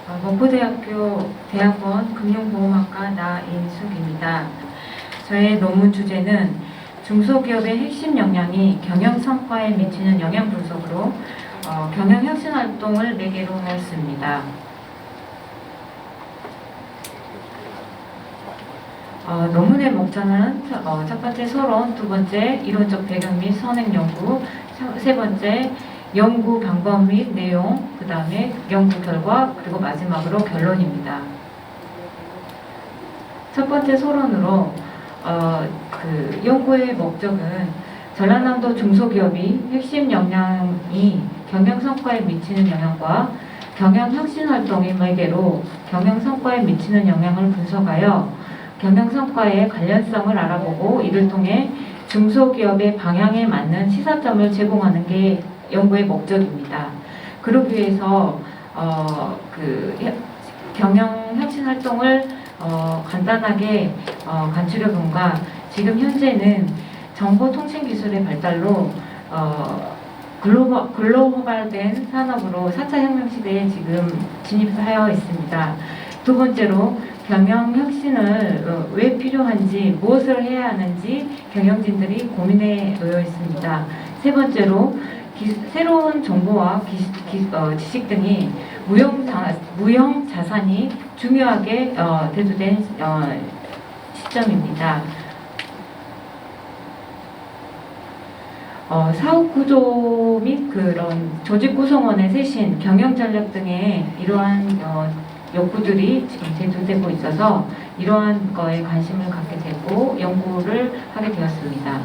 목포대학교 대학원 금융보험학과 나인숙입니다. 저의 논문 주제는 중소기업의 핵심 역량이 경영성과에 미치는 영향 분석으로 경영혁신활동을 매개로 하였습니다. 논문의 목차는 첫 번째 서론, 두 번째 이론적 배경 및 선행 연구, 세 번째 연구 방법 및 내용, 그 다음에 연구 결과, 그리고 마지막으로 결론입니다. 첫 번째 서론으로 그 연구의 목적은 전라남도 중소기업이 핵심 역량이 경영성과에 미치는 영향과 경영혁신활동의 매개로 경영성과에 미치는 영향을 분석하여 경영성과의 관련성을 알아보고 이를 통해 중소기업의 방향에 맞는 시사점을 제공하는 게 연구의 목적입니다. 그러기 위해서 경영혁신활동을 간단하게 간추려 본가 지금 현재는 정보통신기술의 발달로 글로벌된 산업으로 4차 혁명 시대에 지금 진입하여 있습니다. 두 번째로 경영혁신을 왜 필요한지, 무엇을 해야 하는지 경영진들이 고민해 놓여 있습니다. 세 번째로 새로운 정보와 지식 등이 무형 자산이 중요하게 대두된 시점입니다. 사업 구조 및 그런 조직 구성원의 쇄신, 경영 전략 등의 이러한 욕구들이 지금 대두되고 있어서 이러한 거에 관심을 갖게 되고 연구를 하게 되었습니다.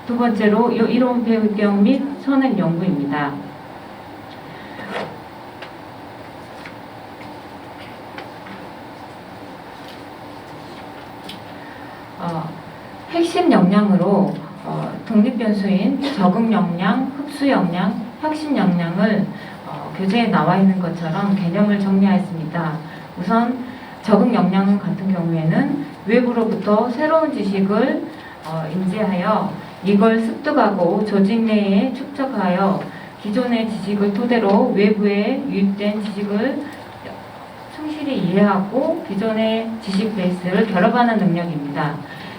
두 번째로 이론 배경 및 선행 연구입니다. 핵심 역량으로 독립변수인 적응 역량, 흡수 역량, 혁신 역량을 교재에 나와 있는 것처럼 개념을 정리하였습니다. 우선 적응 역량 같은 경우에는 외부로부터 새로운 지식을 인지하여 이걸 습득하고 조직 내에 축적하여 기존의 지식을 토대로 외부에 유입된 지식을 충실히 이해하고 기존의 지식 베이스를 결합하는 능력입니다.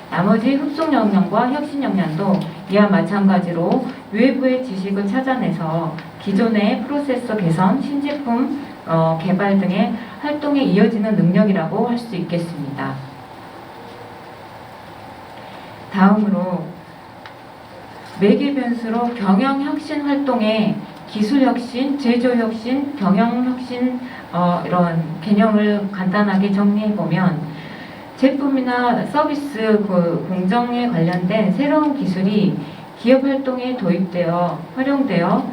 나머지 흡수 역량과 혁신 역량도 이와 마찬가지로 외부의 지식을 찾아내서 기존의 프로세서 개선, 신제품 개발 등의 활동에 이어지는 능력이라고 할 수 있겠습니다. 다음으로 매개변수로 경영혁신 활동에 기술혁신, 제조혁신, 경영혁신 이런 개념을 간단하게 정리해보면 제품이나 서비스 공정에 관련된 새로운 기술이 기업 활동에 도입되어 활용되어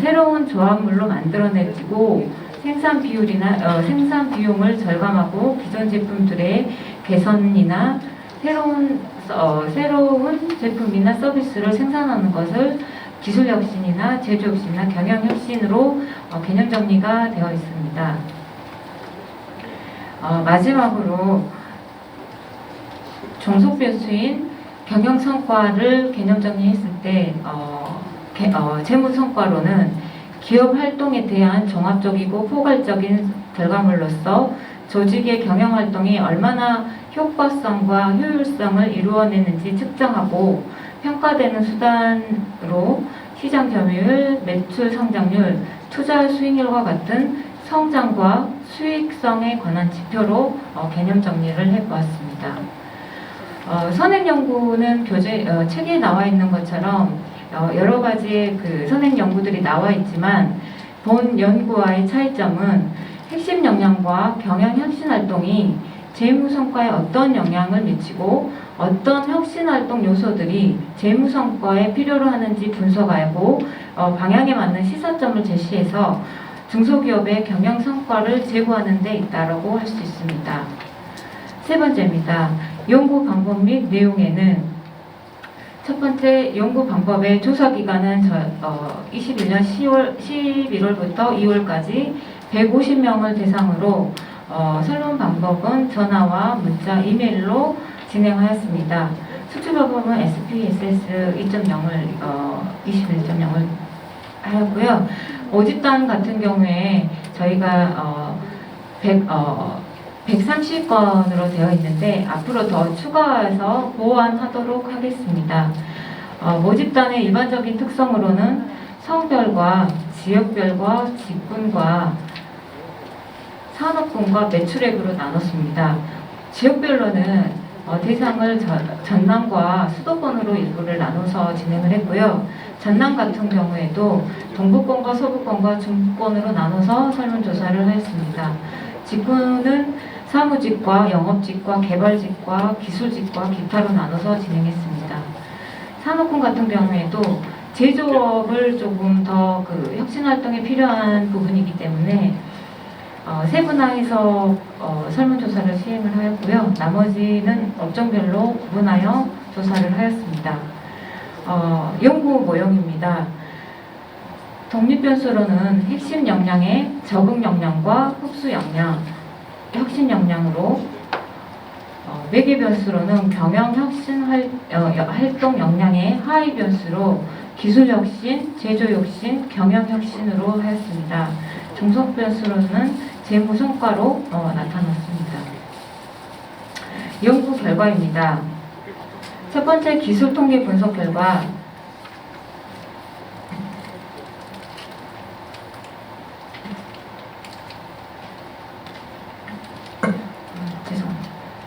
새로운 조합물로 만들어내지고 생산 비용을 절감하고 기존 제품들의 개선이나 새로운 제품이나 서비스를 생산하는 것을 기술혁신이나 제조혁신이나 경영혁신으로 개념 정리가 되어 있습니다. 마지막으로 종속변수인 경영성과를 개념 정리했을 때 재무성과로는 기업 활동에 대한 종합적이고 포괄적인 결과물로서 조직의 경영활동이 얼마나 효과성과 효율성을 이루어내는지 측정하고 평가되는 수단으로 시장 점유율, 매출 성장률, 투자 수익률과 같은 성장과 수익성에 관한 지표로 개념 정리를 해보았습니다. 선행 연구는 책에 나와 있는 것처럼 여러 가지의 선행 연구들이 나와 있지만 본 연구와의 차이점은 핵심 역량과 경영 혁신 활동이 재무 성과에 어떤 영향을 미치고 어떤 혁신 활동 요소들이 재무 성과에 필요로 하는지 분석하고 방향에 맞는 시사점을 제시해서 중소기업의 경영 성과를 제고하는 데 있다고 할 수 있습니다. 세 번째입니다. 연구 방법 및 내용에는 첫 번째 연구 방법의 조사 기간은 21년 11월부터 2월까지 150명을 대상으로 설문 방법은 전화와 문자, 이메일로 진행하였습니다. 수출 방법은 SPSS 2.0을 21.0을 하였고요. 모집단 같은 경우에 저희가 130건으로 되어 있는데 앞으로 더 추가해서 보완하도록 하겠습니다. 모집단의 일반적인 특성으로는 성별과 지역별과 직군과 산업군과 매출액으로 나눴습니다. 지역별로는 대상을 전남과 수도권으로 일부를 나눠서 진행을 했고요. 전남 같은 경우에도 동부권과 서부권과 중부권으로 나눠서 설문조사를 하였습니다. 직군은 사무직과 영업직과 개발직과 기술직과 기타로 나눠서 진행했습니다. 산업군 같은 경우에도 제조업을 조금 더 혁신활동에 필요한 부분이기 때문에 세분화해서 설문조사를 시행을 하였고요. 나머지는 업종별로 구분하여 조사를 하였습니다. 연구 모형입니다. 독립변수로는 핵심 역량의 적응 역량과 흡수 역량, 혁신 역량으로 매개 변수로는 경영 혁신 활동 역량의 하위 변수로 기술 혁신, 제조 혁신, 경영 혁신으로 하였습니다. 중속 변수로는 재무 성과로 나타났습니다. 연구 결과입니다. 첫 번째 기술 통계 분석 결과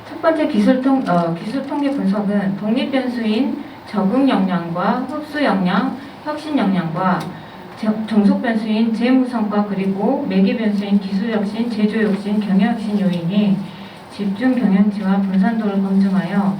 첫 번째 기술 통계 분석은 독립 변수인 적응 역량과 흡수 역량, 혁신 역량과 종속 변수인 재무 성과 그리고 매개 변수인 기술 혁신, 제조 혁신, 경영 혁신 요인이 집중 경영치와 분산도를 검증하여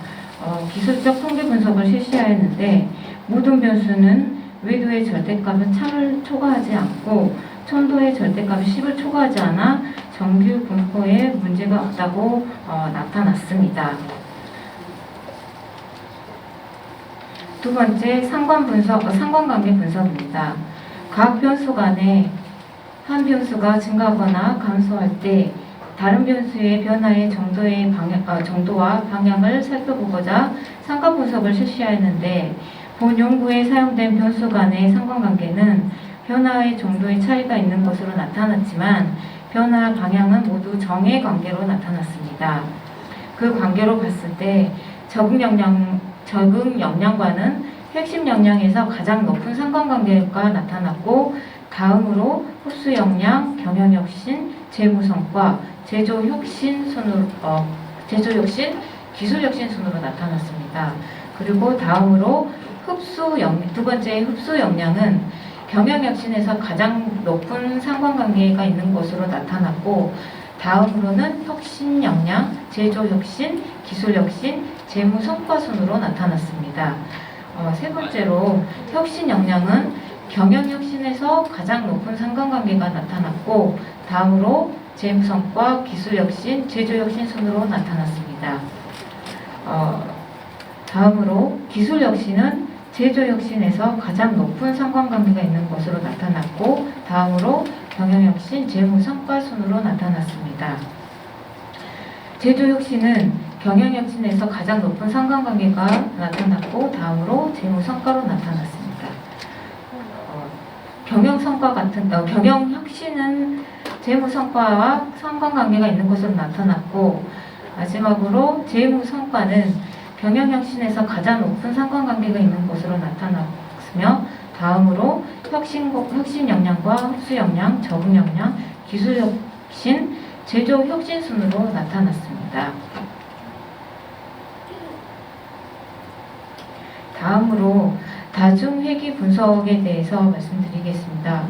기술적 통계 분석을 실시하였는데 모든 변수는 외도의 절대값은 참을 초과하지 않고 천도의 절대값이 10을 초과하지 않아 정규 분포에 문제가 없다고 나타났습니다. 두 번째 상관관계 분석입니다. 각 변수 간에 한 변수가 증가하거나 감소할 때 다른 변수의 변화의 정도와 방향을 살펴보고자 상관 분석을 실시하였는데 본 연구에 사용된 변수 간의 상관관계는 변화의 정도의 차이가 있는 것으로 나타났지만 변화 방향은 모두 정의 관계로 나타났습니다. 그 관계로 봤을 때 적응 역량과는 핵심 역량에서 가장 높은 상관관계가 나타났고 다음으로 흡수 역량, 경영 혁신, 재무 성과, 제조 혁신, 기술 혁신 순으로 나타났습니다. 그리고 다음으로 두 번째 흡수 역량은 경영 혁신에서 가장 높은 상관관계가 있는 것으로 나타났고 다음으로는 혁신 역량, 제조 혁신, 기술 혁신, 재무 성과 순으로 나타났습니다. 세 번째로 혁신 역량은 경영 혁신에서 가장 높은 상관관계가 나타났고 다음으로 재무 성과, 기술 혁신, 제조 혁신 순으로 나타났습니다. 다음으로 기술 혁신은 제조 혁신에서 가장 높은 상관관계가 있는 것으로 나타났고 다음으로 경영 혁신, 재무 성과 순으로 나타났습니다. 제조 혁신은 경영 혁신에서 가장 높은 상관관계가 나타났고 다음으로 재무 성과로 나타났습니다. 경영 혁신은 재무 성과와 상관관계가 있는 것으로 나타났고 마지막으로 재무 성과는 경영 혁신에서 가장 높은 상관관계가 있는 것으로 나타났으며 다음으로 혁신 역량과 흡수 역량, 적응 역량, 기술 혁신, 제조 혁신 순으로 나타났습니다. 다음으로 다중회귀 분석에 대해서 말씀드리겠습니다.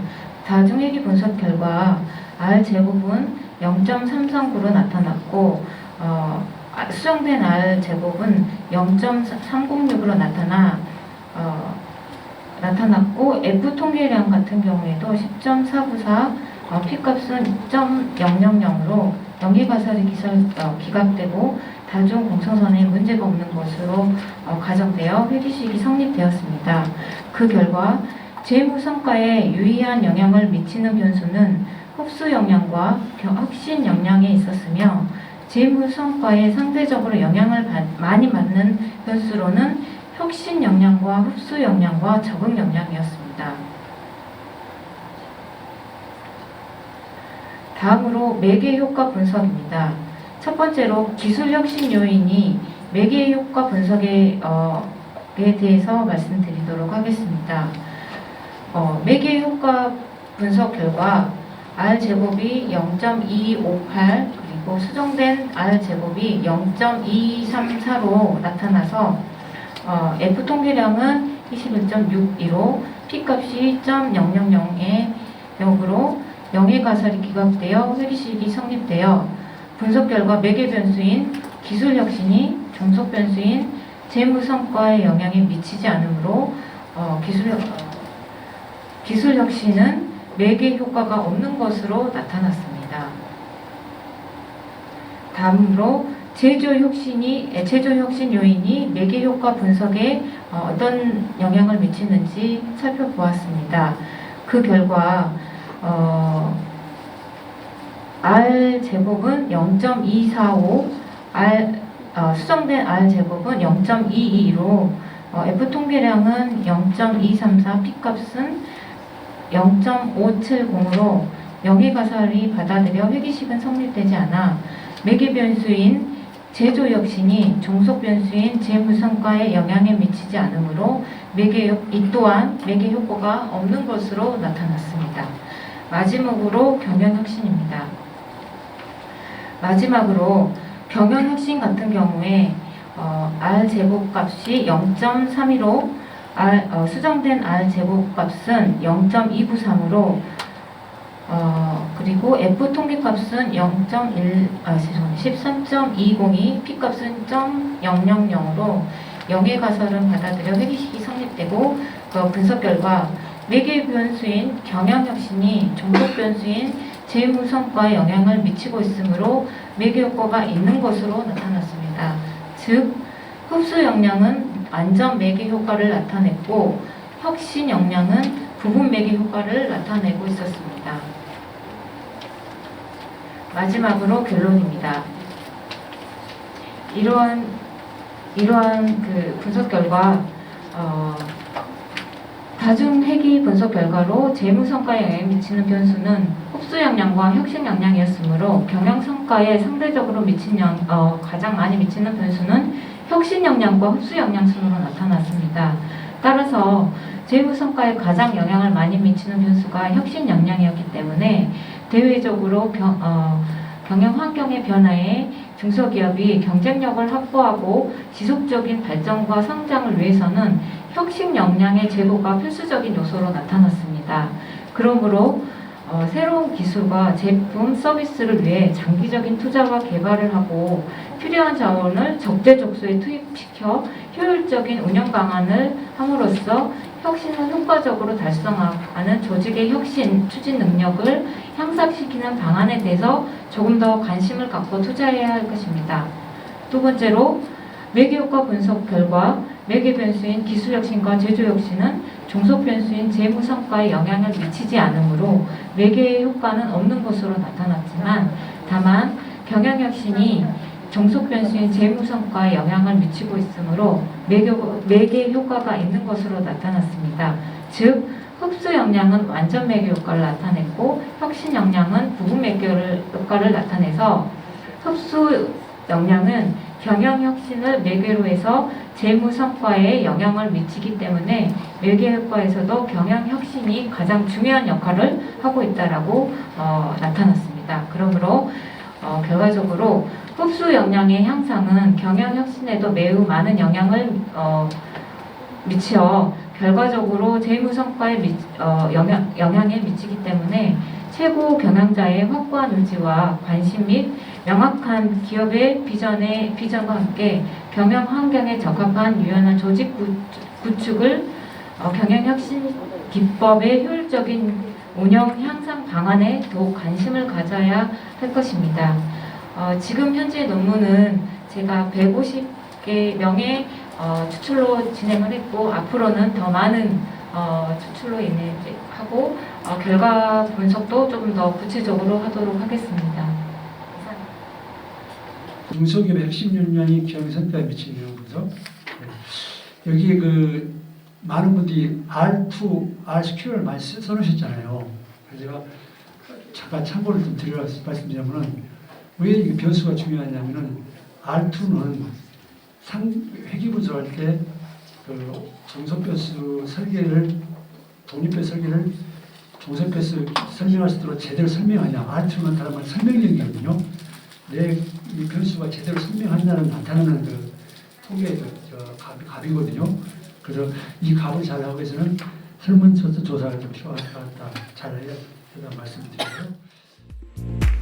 다중회귀 분석 결과 R제곱은 0.339로 나타났고 수정된 R제곱은 0.306으로 나타났고 F통계량 같은 경우에도 10.494, P값은 2.000으로 연기가설이 기각되고 다중 공청선에 문제가 없는 것으로 가정되어 회계식이 성립되었습니다. 그 결과 재무 성과에 유의한 영향을 미치는 변수는 흡수 역량과 혁신 역량에 있었으며 재무 성과에 상대적으로 영향을 많이 받는 변수로는 혁신 역량과 흡수 역량과 적응 역량이었습니다. 다음으로 매개 효과 분석입니다. 첫 번째로 기술 혁신 요인이 매개 효과 분석에 대해서 말씀드리도록 하겠습니다. 매개 효과 분석 결과 R제곱이 0.258 그리고 수정된 R제곱이 0.234로 나타나서 F 통계량은 21.615, P값이 0.000의 역으로 영의 가설이 기각되어 회귀식이 성립되어 분석 결과 매개 변수인 기술 혁신이 종속 변수인 재무 성과에 영향이 미치지 않으므로 기술 혁신은 매개 효과가 없는 것으로 나타났습니다. 다음으로 제조 혁신 요인이 매개 효과 분석에 어떤 영향을 미치는지 살펴보았습니다. 그 결과 R 제곱은 0.245, 수정된 R 제곱은 0.225로 F 통계량은 0.234, P 값은 0.570으로 영의 가설이 받아들여 회귀식은 성립되지 않아 매개 변수인 제조 혁신이 종속 변수인 재무 성과에 영향에 미치지 않으므로 이 또한 매개 효과가 없는 것으로 나타났습니다. 마지막으로 경영혁신입니다. 마지막으로 경영혁신 같은 경우에 R제곱 값이 0.32로 수정된 R제곱 값은 0.293으로 그리고 F 통계값은 13.202, P값은 0.000으로 영의 가설은 받아들여 회귀식이 성립되고 분석 결과 매개 변수인 경영혁신이 종속 변수인 재무 성과에 영향을 미치고 있으므로 매개 효과가 있는 것으로 나타났습니다. 즉 흡수 역량은 완전 매개 효과를 나타냈고 혁신 역량은 부분 매개 효과를 나타내고 있었습니다. 마지막으로 결론입니다. 이러한 그 분석 결과 다중회귀 분석 결과로 재무 성과에 영향을 미치는 변수는 흡수 역량과 혁신 역량이었으므로 경영 성과에 상대적으로 가장 많이 미치는 변수는 혁신 역량과 흡수 역량 순으로 나타났습니다. 따라서 재무 성과에 가장 영향을 많이 미치는 변수가 혁신 역량이었기 때문에 대외적으로 경영 환경의 변화에 중소기업이 경쟁력을 확보하고 지속적인 발전과 성장을 위해서는 혁신 역량의 제고가 필수적인 요소로 나타났습니다. 그러므로 새로운 기술과 제품, 서비스를 위해 장기적인 투자와 개발을 하고 필요한 자원을 적재적소에 투입시켜 효율적인 운영 방안을 함으로써 혁신을 효과적으로 달성하는 조직의 혁신, 추진 능력을 향상시키는 방안에 대해서 조금 더 관심을 갖고 투자해야 할 것입니다. 두 번째로 매개효과 분석 결과 매개 변수인 기술혁신과 제조혁신은 종속 변수인 재무성과에 영향을 미치지 않으므로 매개의 효과는 없는 것으로 나타났지만 다만 경영혁신이 종속 변수인 재무성과에 영향을 미치고 있으므로 매개 효과가 있는 것으로 나타났습니다. 즉 흡수 역량은 완전 매개 효과를 나타냈고 혁신 역량은 부분 매개 효과를 나타내서 흡수 역량은 경영 혁신을 매개로 해서 재무 성과에 영향을 미치기 때문에 매개 효과에서도 경영 혁신이 가장 중요한 역할을 하고 있다라고 나타났습니다. 그러므로 결과적으로 흡수 역량의 향상은 경영 혁신에도 매우 많은 영향을 미쳐 결과적으로 재무 성과에 영향에 미치기 때문에 최고 경영자의 확고한 의지와 관심 및 명확한 기업의 비전과 함께 경영 환경에 적합한 유연한 조직 구축을 경영혁신 기법의 효율적인 운영 향상 방안에 더욱 관심을 가져야 할 것입니다. 지금 현재 논문은 제가 150개 명의 추출로 진행을 했고 앞으로는 더 많은 추출로 하고 결과 분석도 조금 더 구체적으로 하도록 하겠습니다. 중소기업의 핵심 역량이 경영 성과에 미치는 영향 분석. 여기 많은 분들이 R2, RSQ를 많이 써놓으셨잖아요. 그래서 제가 잠깐 참고를 좀 드려 말씀드리자면은 왜 이게 변수가 중요하냐면은 R2는 회귀분석할 때 그 정석변수 설계를 독립변수 설계를 정석변수 설명할 수 있도록 제대로 설명하냐. R2는 다른 말 설명력이거든요. 내 이 변수가 제대로 설명하냐는 나타나는 그 통계의 값이거든요. 그래서 이 값을 잘 하기 위해서는 설문조사가 좀 필요하다. 잘 해야 된다 말씀드리고요.